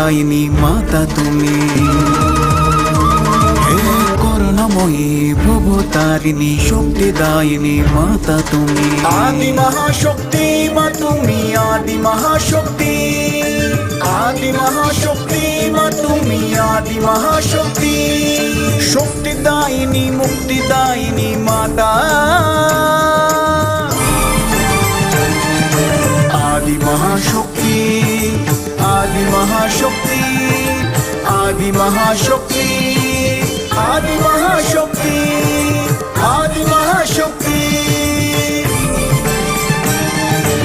দায়িনী মাতা তুমি। হে করুণাময়ী ভবতারিণী শক্তিদায়িনী মাতা তুমি। আদি মহাশক্তি মা তুমি, আদি মহাশক্তি, আদি মহাশক্তি মা তুমি, আদি মহাশক্তি, শক্তিদায়িনী মুক্তিদায়িনী মাতা। আদি মহাশক্তি, আদি মহাশক্তি, আদি মহাশক্তি, আদি মহাশক্তি, আদি মহাশক্তি।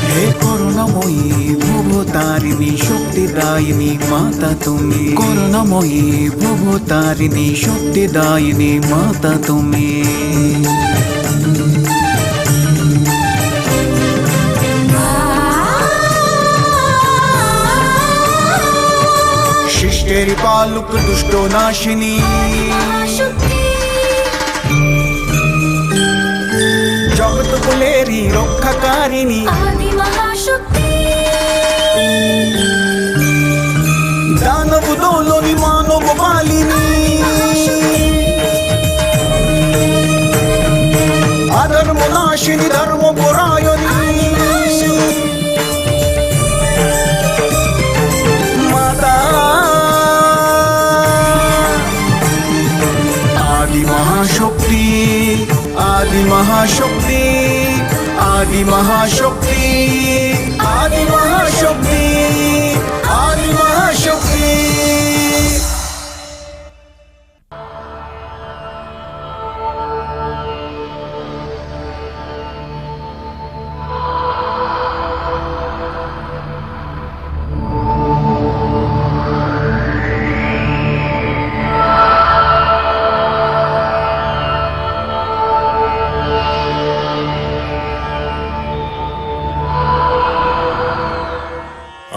হে করুণাময়ী ভবতারিণী শক্তিদায়িনী মাতা তুমি। করুণাময়ী ভবতারিণী শক্তিদায়িনী মাতা তুমি। শিষ্টের পালক দুষ্ট নাশিনী, জগৎ কুলেরই রক্ষাকারিণী, আদি মহাশক্তি, দানব দোলনী মানব মালিনী, অধর্ম নাশিনী ধর্ম পরায়ণী মাতা। আদি মহাশক্তি, আদি মহাশক্তি, আদি মহাশক্তি, আদি মহাশক্তি, আদি মহাশক্তি।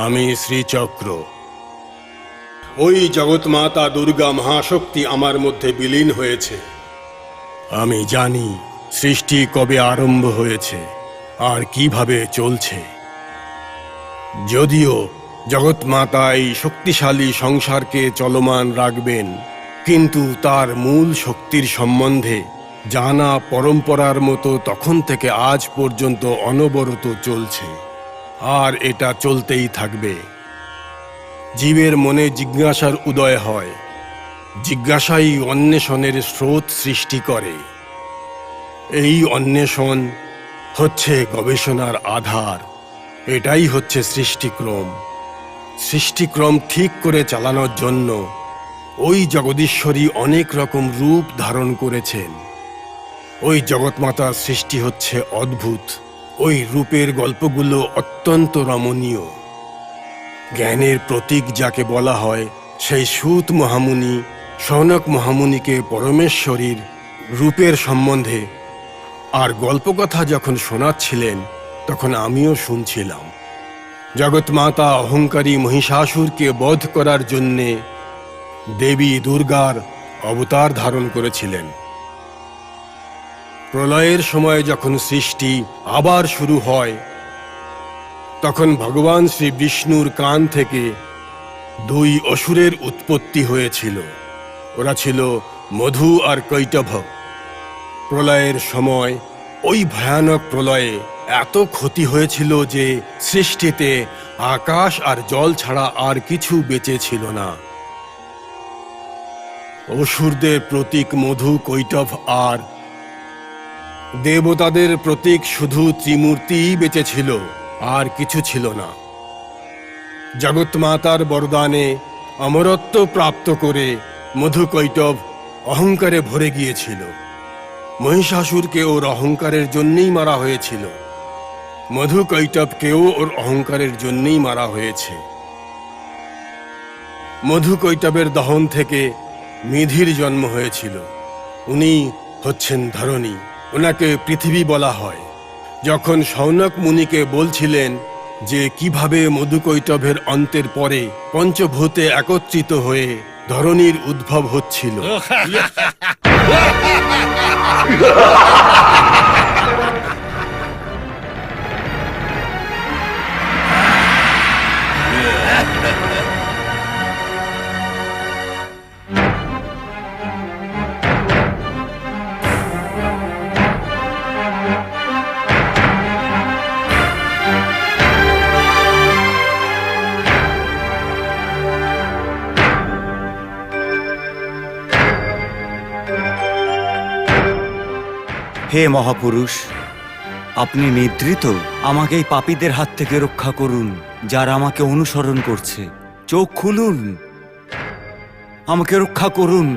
আমি শ্রীচক্র। ওই জগৎমাতা দুর্গা মহাশক্তি আমার মধ্যে বিলীন হয়েছে। আমি জানি সৃষ্টি কবে আরম্ভ হয়েছে আর কিভাবে চলছে। যদিও জগৎমাতা এই শক্তিশালী সংসারকে চলমান রাখবেন, কিন্তু তার মূল শক্তির সম্বন্ধে জানা পরম্পরার মতো তখন থেকে আজ পর্যন্ত অনবরত চলছে, আর এটা চলতেই থাকবে। জীবের মনে জিজ্ঞাসার উদয় হয়, জিজ্ঞাসাই অন্বেষণের স্রোত সৃষ্টি করে। এই অন্বেষণ হচ্ছে গবেষণার আধার। এটাই হচ্ছে সৃষ্টিক্রম। সৃষ্টিক্রম ঠিক করে চালানোর জন্য ওই জগদীশ্বরী অনেক রকম রূপ ধারণ করেছেন। ওই জগৎমাতার সৃষ্টি হচ্ছে অদ্ভুত। ওই রূপের গল্পগুলো অত্যন্ত রমণীয়। জ্ঞানের প্রতীক যাকে বলা হয়, সেই সূত মহামুনি সনক মহামুনিকে পরমেশ্বরীর রূপের সম্বন্ধে আর গল্পকথা যখন শোনাচ্ছিলেন, তখন আমিও শুনছিলাম। জগৎমাতা অহংকারী মহিষাসুরকে বধ করার জন্যে দেবী দুর্গার অবতার ধারণ করেছিলেন। প্রলয়ের সময় যখন সৃষ্টি আবার শুরু হয়, তখন ভগবান শ্রী বিষ্ণুর কান থেকে দুই অসুরের উৎপত্তি হয়েছিল। ওরা ছিল মধু আর কৈটভ। প্রলয়ের সময় ওই ভয়ানক প্রলয়ে এত ক্ষতি হয়েছিল যে সৃষ্টিতে আকাশ আর জল ছাড়া আর কিছু বেঁচে ছিল না। অসুরদের প্রতীক মধু, কৈটভ আর দেবতাদের প্রতীক শুধু ত্রিমূর্তিই বেঁচে ছিল, আর কিছু ছিল না। জগৎমাতার বরদানে অমরত্ব প্রাপ্ত করে মধু কৈটভ অহংকারে ভরে গিয়েছিল। মহিষাসুরকে ওর অহংকারের জন্যই মারা হয়েছিল। মধু কৈটভকেও ওর অহংকারের জন্যই মারা হয়েছে। মধু কৈটভের দহন থেকে মেধির জন্ম হয়েছিল। উনি হচ্ছেন ধরণী। ওনাকে পৃথিবী বলা হয়। যখন শৌনক মুনিকে বলছিলেন যে কিভাবে মধুকৈটভের অন্তের পরে পঞ্চভূতে একত্রিত হয়ে ধরণীর উদ্ভব হচ্ছিল, হে মহাপুরুষ, আপনি নিদ্রিত? আমাকে এই পাপীদের হাত থেকে রক্ষা করুন, যারা আমাকে অনুসরণ করছে। চোখ খুলুন, আমাকে রক্ষা করুন।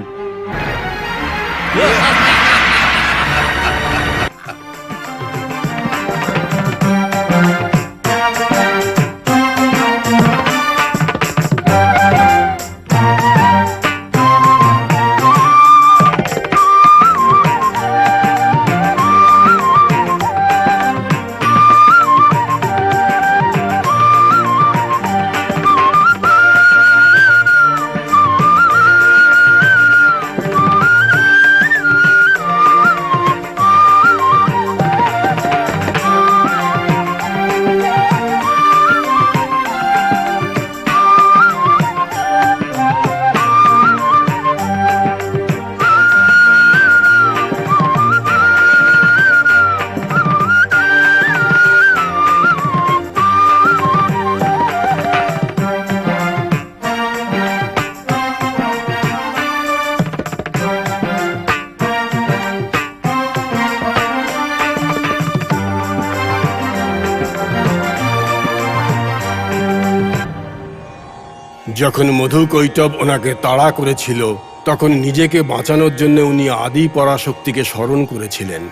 যখন মধু কৈটব ওনাকে তাড়া করেছিল, তখন নিজেকে বাঁচানোর জন্য উনি আদি পরাশক্তিকে স্মরণ করেছিলেন।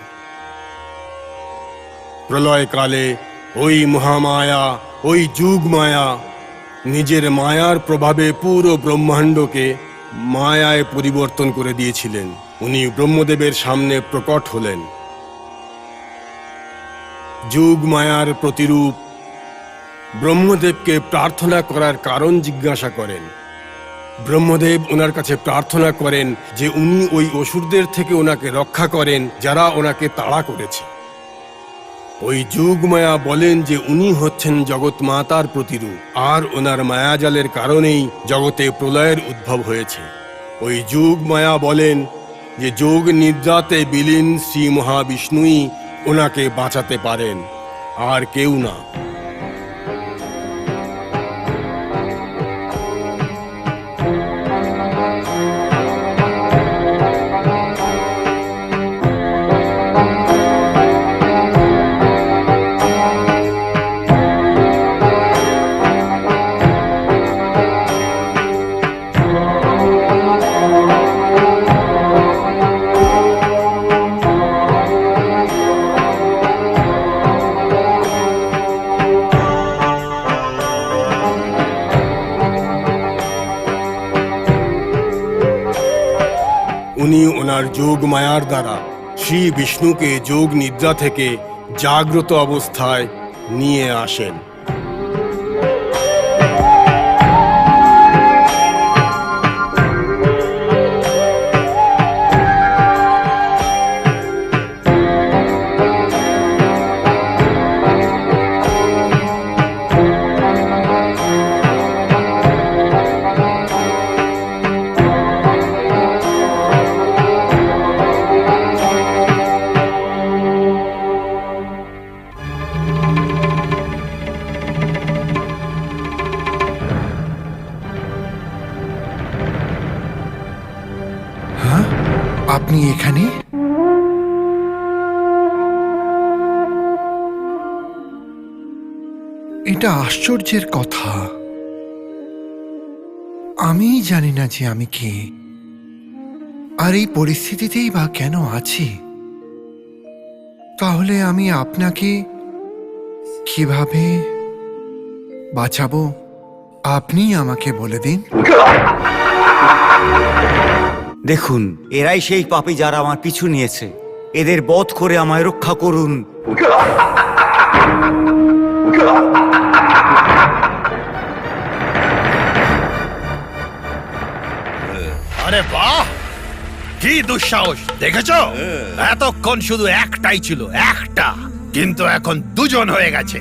প্রলয়কালে ওই মহামায়া, ওই যুগ মায়া নিজের মায়ার প্রভাবে পুরো ব্রহ্মাণ্ডকে মায়ায় পরিবর্তন করে দিয়েছিলেন। উনি ব্রহ্মদেবের সামনে প্রকট হলেন। যুগ মায়ার প্রতিরূপ ব্রহ্মদেবকে প্রার্থনা করার কারণ জিজ্ঞাসা করেন। ব্রহ্মদেব ওনার কাছে প্রার্থনা করেন যে উনি ওই অসুরদের থেকে ওনাকে রক্ষা করেন যারা ওনাকে তাড়া করেছে। ওই যুগ মায়া বলেন যে উনি হচ্ছেন জগৎ মাতার প্রতিরূপ, আর ওনার মায়াজালের কারণেই জগতে প্রলয়ের উদ্ভব হয়েছে। ওই যুগ মায়া বলেন যে যোগ নিদ্রাতে বিলীন শ্রী মহাবিষ্ণুই ওনাকে বাঁচাতে পারেন, আর কেউ না। উনি ওনার যোগ মায়ার দ্বারা শ্রী বিষ্ণুকে যোগ নিদ্রা থেকে জাগ্রত অবস্থায় নিয়ে আসেন। আপনি এখানে? এটা আশ্চর্যের কথা। আমি জানি না যে আমি কে, আর এই পরিস্থিতিতেই বা কেন আছি। তাহলে আমি আপনাকে কিভাবে বাঁচাবো, আপনি আমাকে বলে দিন। দেখুন, এরাই সেই পাপী যারা আমার পিছু নিয়েছে। এদের বধ করে আমায় রক্ষা করুন। আরে বাহ, কি দুঃসাহস! দেখেছো, এতক্ষণ শুধু একটাই ছিল, একটা, কিন্তু এখন দুজন হয়ে গেছে।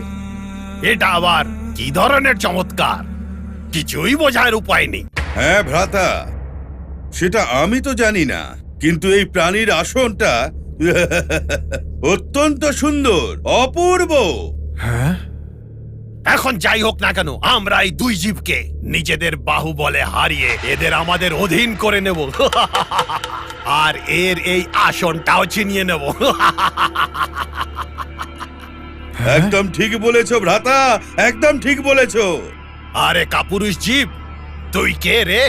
এটা আবার কি ধরনের চমৎকার! কিছুই বোঝার উপায় নেই। হ্যাঁ ভ্রাতা, সেটা আমি তো জানি না, কিন্তু এই প্রাণীর আসনটা অত্যন্ত সুন্দর, অপূর্ব। হ্যাঁ, এখন যাই হোক না কেন, আমরা এই দুই জীবকে নিজেদের বাহুবলে হারিয়ে এদের আমাদের অধীন করে নেব। আর এর এই আসনটাও ছিনিয়ে নেব। একদম ঠিক বলেছো ভ্রাতা, একদম ঠিক বলেছো। আরে কাপুরুষ জীব, তুই কে রে?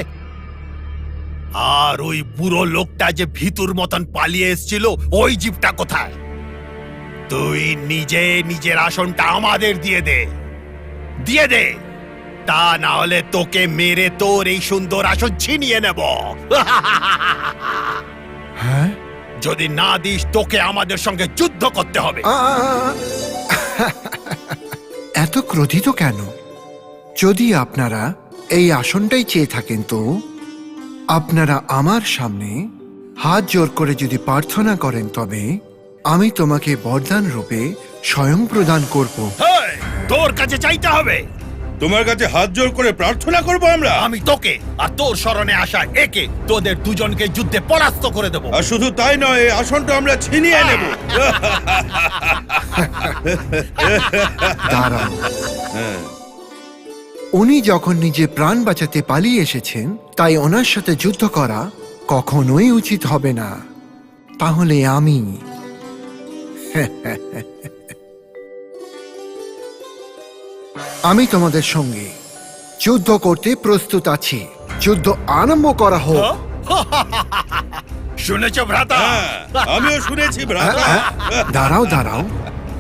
আর ওই বুড়ো লোকটা যে ভিতুর মতন পালিয়ে এসেছিল, ওই জীবটা কোথায়? তুই নিজে নিজের আসনটা আমাদের দিয়ে দে, দিয়ে দে, তা না হলে তোকে মেরে তোর এই সুন্দর আসন ছিনিয়ে নেব। হ্যাঁ যদি না দিস, তোকে আমাদের সঙ্গে যুদ্ধ করতে হবে। আ, আ, আ, আ। এত ক্রোধিত কেন? যদি আপনারা এই আসনটাই চেয়ে থাকেন, তো আপনারা আমার সামনে হাত জোর করে যদি প্রার্থনা করেন, তবে আমি তোমাকে বরদান রূপে স্বয়ং প্রদান করব। হেই, তোর কাছে চাইতে হবে। তোমার কাছে হাত জোর করে প্রার্থনা করবো আমরা। আমি তোকে আর তোর শরণে আসা একে, তোদের দুজনকে যুদ্ধে পরাস্ত করে দেব। আর শুধু তাই নয়, এই আসনটা আমরা ছিনিয়ে নেব। দাঁড়াও, উনি যখন নিজে প্রাণ বাঁচাতে পালিয়ে এসেছেন, তাই ওনার সাথে যুদ্ধ করা কখনোই উচিত হবে না। তাহলে আমি আমি তোমাদের সঙ্গে যুদ্ধ করতে প্রস্তুত আছি। যুদ্ধ আরম্ভ করা হোক। শুনেছ ভ্রাতা? হ্যাঁ, আমিও শুনেছি ভ্রাতা। দাঁড়াও দাঁড়াও,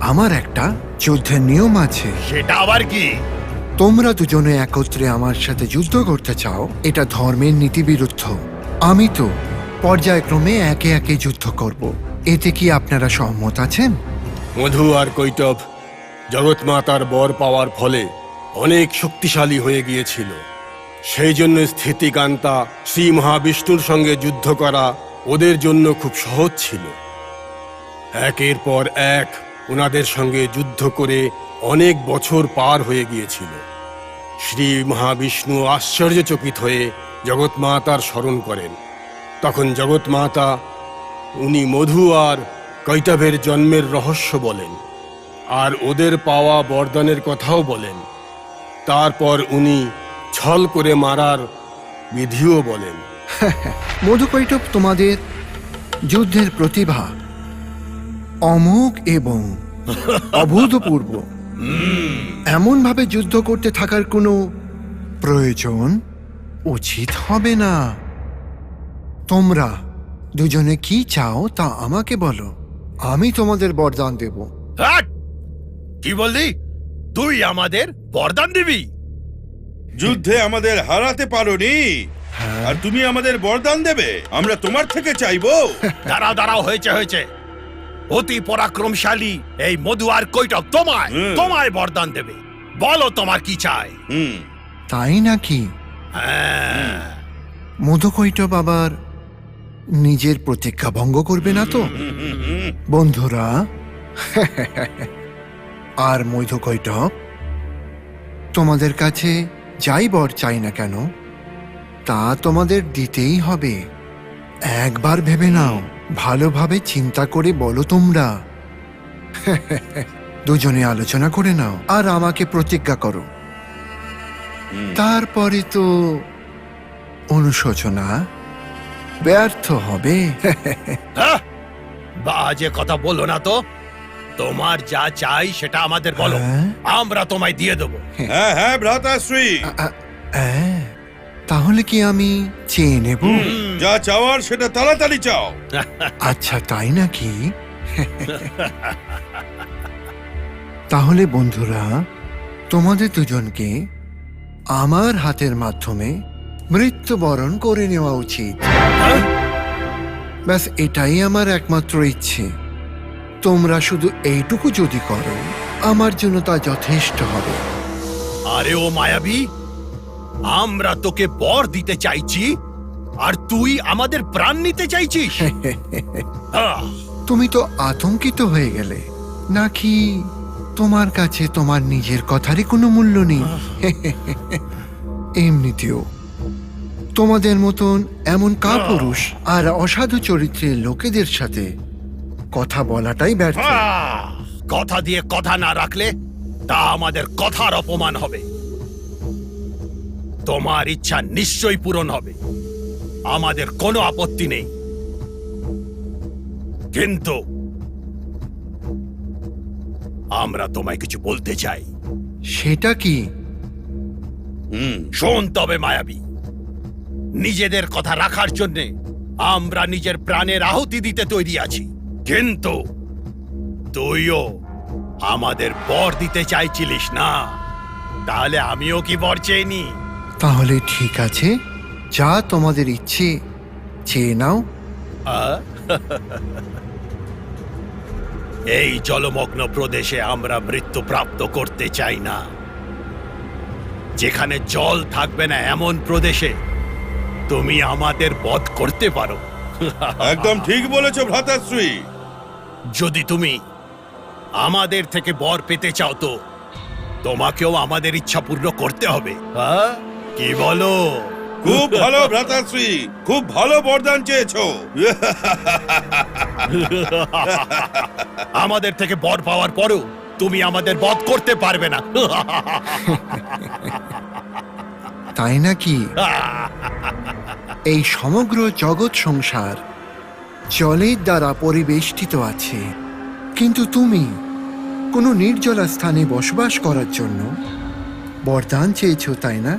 আমার একটা যুদ্ধের নিয়ম আছে। সেটা আবার কি? তোমরা দুজনে একত্রে আমার সাথে যুদ্ধ করতে চাও, এটা ধর্মের নীতি বিরুদ্ধ। আমি তো পর্যায়ক্রমে একে একে যুদ্ধ করব। এতে কি আপনারা সহমত আছেন? মধু আর কৈটব জগৎমাতার বর পাওয়ার ফলে অনেক শক্তিশালী হয়ে গিয়েছিল। সেই জন্য স্থিতিকান্তা শ্রী মহাবিষ্ণুর সঙ্গে যুদ্ধ করা ওদের জন্য খুব সহজ ছিল। একের পর এক ওনাদের সঙ্গে যুদ্ধ করে অনেক বছর পার হয়ে গিয়েছিল। শ্রী মহাবিষ্ণু আশ্চর্যচকিত হয়ে জগৎমাতার স্মরণ করেন। তখন জগৎমাতা উনি মধু আর কৈটবের জন্মের রহস্য বলেন, আর ওদের পাওয়া বরদানের কথাও বলেন। তারপর উনি ছল করে মারার বিধিও বলেন। মধুকৈটব, তোমাদের যুদ্ধের প্রতিভা অমোঘ এবং অভূতপূর্ব। এমন ভাবে যুদ্ধ করতে থাকার কোনো প্রয়োজন উচিত হবে না। তোমরা দুজনে কি চাও তা আমাকে বলো, আমি তোমাদের বরদান দেব। হাট! কি বললি? তুই আমাদের বরদান দিবি? যুদ্ধে আমাদের হারাতে পারোনি, আর তুমি আমাদের বরদান দেবে? আমরা তোমার থেকে চাইবো? দাঁড়াও দাঁড়াও, হয়েছে হয়েছে। অতি পরাক্রমশালী এই মধু আর কৈটব তোমায় তোমায় বরদান দেবে। বলো তোমার কি চাই? হুম, তাই নাকি? হ্যাঁ। মধুকৈটব আবার নিজের প্রতিজ্ঞা ভঙ্গ করবে না তো? বন্ধুরা, আর মধুকৈটব, তোমাদের কাছে যাই বর চাই না কেন, তা তোমাদের দিতেই হবে। একবার ভেবে নাও, ভালোভাবে চিন্তা করে বলো তোমরা। দুজনে আলোচনা করে নাও আর আমাকে প্রতিজ্ঞা করো। তারপরে তো অনুশোচনা ব্যর্থ হবে। হ্যাঁ? বাজে কথা বলো না তো। তোমার যা চাই সেটা আমাদের বলো, হ্যাঁ? আমরা তোমায় দিয়ে দেবো। হ্যাঁ হ্যাঁ ভ্রাতাশ্রী, তাহলে কি আমি চেয়ে নেব? যা চাওয়ার সেটা তাড়াতাড়ি চাও। আচ্ছা, তাই নাকি? তাহলে বন্ধুরা, তোমাদের দুজনকে আমার হাতের মাধ্যমে মৃত্যুবরণ করে নেওয়া উচিত। ব্যাস, এটাই আমার একমাত্র ইচ্ছে। তোমরা শুধু এইটুকু যদি করো, আমার জন্য তা যথেষ্ট হবে। আরে ও মায়াবী, আমরা তোকে বর দিতে চাইছি আর তুই আমাদের প্রাণ নিতে চাইছিস? আহ, তুমি তো আতঙ্কিত হয়ে গেলে নাকি? তোমার কাছে তোমার নিজের কথারই কোনো মূল্য নেই? এমনিতেও তোমাদের মতন এমন কাপুরুষ আর অসাধু চরিত্রের লোকেদের সাথে কথা বলাটাই ব্যর্থ। কথা দিয়ে কথা না রাখলে তা আমাদের কথার অপমান হবে। তোমার ইচ্ছা নিশ্চয়ই পূরণ হবে, আমাদের কোনো আপত্তি নেই। কিন্তু আমরা তোমায় কিছু বলতে চাই। সেটা কি? শোন তবে মায়াবী, নিজেদের কথা রাখার জন্যে আমরা নিজের প্রাণের আহুতি দিতে তৈরি আছি, কিন্তু তুইও আমাদের বর দিতে চাইছিলিস না, তাহলে আমিও কি বর চেয়ে নি? তাহলে ঠিক আছে, যা তোমাদের ইচ্ছে চেয়ে নাও। এই জলমগ্ন প্রদেশে আমরা মৃত্যু প্রাপ্ত করতে চাই না। যেখানে জল থাকবে না এমন প্রদেশে তুমি আমাদের বধ করতে পারো। একদম ঠিক বলেছো ভ্রাতাশ্রী। যদি তুমি আমাদের থেকে বর পেতে চাও তো তোমাকেও আমাদের ইচ্ছা পূর্ণ করতে হবে। কি বলো? খুব ভালো ভ্রাতাশ্রী, খুব ভালো বরদান চেয়েছো। আমাদের থেকে বর পাওয়ার পরেও তুমি আমাদের বধ করতে পারবে না। তাই নাকি? এই সমগ্র জগৎ সংসার জলের দ্বারা পরিবেষ্টিত আছে, কিন্তু তুমি কোনো নির্জলা স্থানে বসবাস করার জন্য বরদান চেয়েছো, তাই না?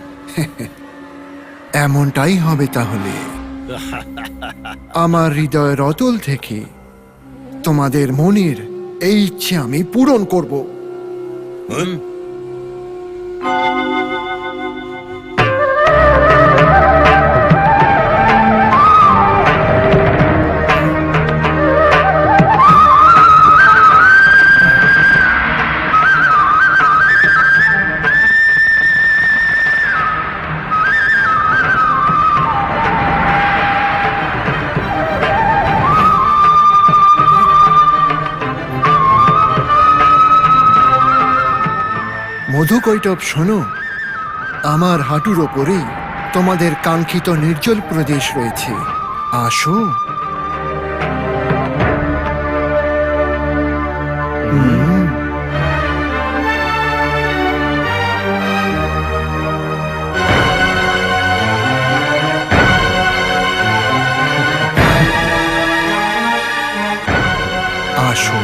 এমনটাই হবে তাহলে। আমার হৃদয়ের অতল থেকে তোমাদের মনের এই ইচ্ছে আমি পূরণ করব। মধুকৈটব, শোনো, আমার হাঁটুর ওপরেই তোমাদের কাঙ্ক্ষিত নির্জল প্রদেশ রয়েছে। আসো। আসো।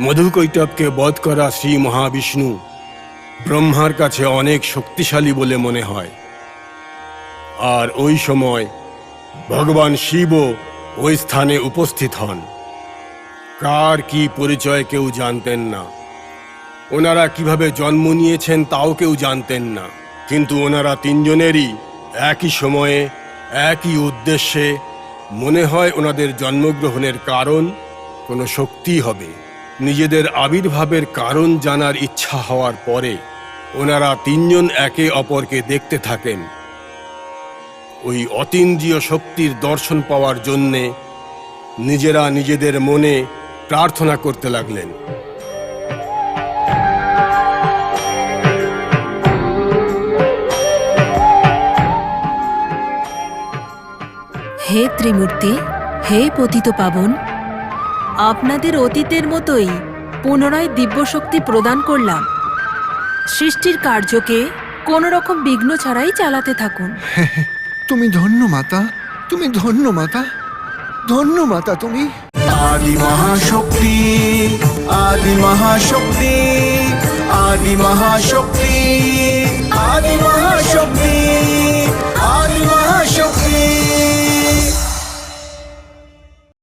মধুকৈটবকে বধ করা শ্রী মহাবিষ্ণু ব্রহ্মার কাছে অনেক শক্তিশালী বলে মনে হয়। আর ওই সময় ভগবান শিবও ওই স্থানে উপস্থিত হন। কার কি পরিচয় কেউ জানতেন না, ওনারা কিভাবে জন্ম নিয়েছেন তাও কেউ জানতেন না, কিন্তু ওনারা তিনজনেরই একই সময়ে একই উদ্দেশ্যে, মনে হয় ওনাদের জন্মগ্রহণের কারণ কোনো শক্তি হবে। নিজেদের আবির্ভাবের কারণ জানার ইচ্ছা হওয়ার পরে ওনারা তিনজন একে অপরকে দেখতে থাকেন। ওই অতীন্দ্রিয় শক্তির দর্শন পাওয়ার জন্যে নিজেরা নিজেদের মনে প্রার্থনা করতে লাগলেন। হে ত্রিমূর্তি, হে পতিত পাবন, আপনাদের অতীতের মতোই পুনরায় দিব্যশক্তি প্রদান করলাম। সৃষ্টির কার্যকে কোনো রকম বিঘ্ন ছাড়াই চালাতে থাকুন। তুমি ধন্য মাতা, তুমি ধন্য মাতা, ধন্য মাতা তুমি। আদি মহাশক্তি, আদি মহাশক্তি, আদি মহাশক্তি।